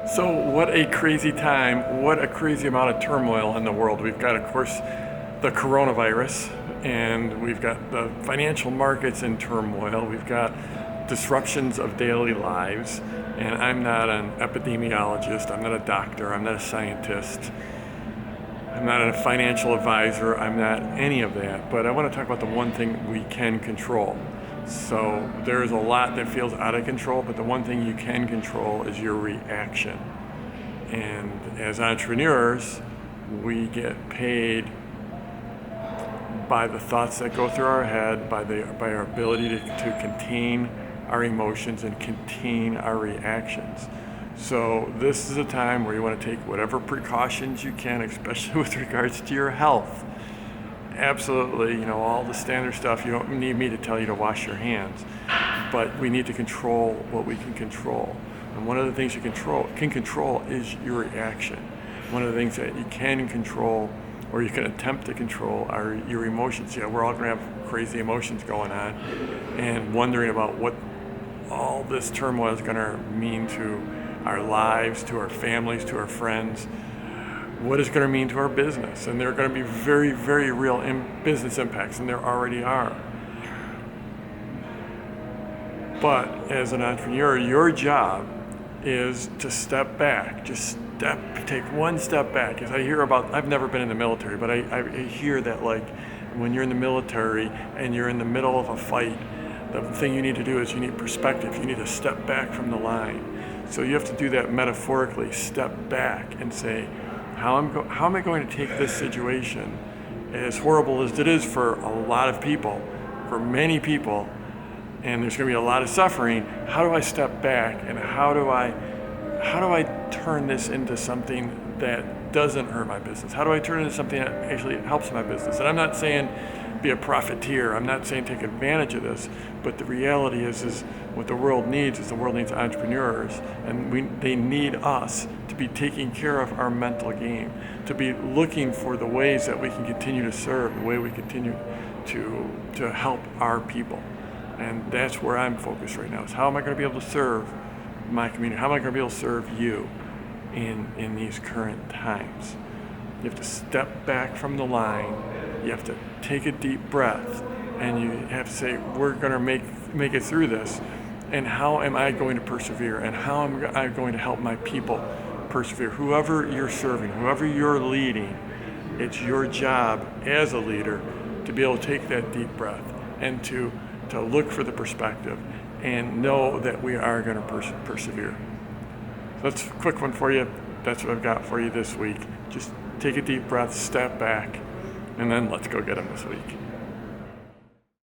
So, what a crazy time, what a crazy amount of turmoil in the world. We've got, of course, the coronavirus, and we've got the financial markets in turmoil. We've got disruptions of daily lives. And I'm not an epidemiologist, I'm not a doctor, I'm not a scientist, I'm not a financial advisor, I'm not any of that. But I want to talk about the one thing we can control. So there's a lot that feels out of control, but the one thing you can control is your reaction. And as entrepreneurs, we get paid by the thoughts that go through our head, by our ability to contain our emotions and contain our reactions. So this is a time where you want to take whatever precautions you can, especially with regards to your health. Absolutely, all the standard stuff. You don't need me to tell you to wash your hands, but we need to control what we can control. And one of the things you can control is your reaction. One of the things that you can control, or you can attempt to control, are your emotions. We're all going to have crazy emotions going on, and wondering about what all this turmoil is going to mean to our lives, to our families, to our friends. What it's going to mean to our business. And there are going to be very, very real business impacts, and there already are. But as an entrepreneur, your job is to step back. Take one step back. As I hear about, I've never been in the military, but I hear that, like, when you're in the military and you're in the middle of a fight, the thing you need to do is you need perspective. You need to step back from the line. So you have to do that metaphorically, step back and say, how am I going to take this situation, as horrible as it is for a lot of people, for many people, and there's going to be a lot of suffering. How do I step back, and how do I turn this into something that doesn't hurt my business? How do I turn it into something that actually helps my business? And I'm not saying be a profiteer. I'm not saying take advantage of this, but the reality is what the world needs entrepreneurs, and they need us to be taking care of our mental game, to be looking for the ways that we can continue to serve, the way we continue to help our people. And that's where I'm focused right now, is how am I going to be able to serve my community? How am I going to be able to serve you in these current times? You have to step back from the line. You have to take a deep breath, and you have to say, we're going to make it through this. And how am I going to persevere? And how am I going to help my people persevere? Whoever you're serving, whoever you're leading, it's your job as a leader to be able to take that deep breath and to look for the perspective and know that we are going to persevere. So that's a quick one for you. That's what I've got for you this week. Just take a deep breath, step back, and then let's go get them this week.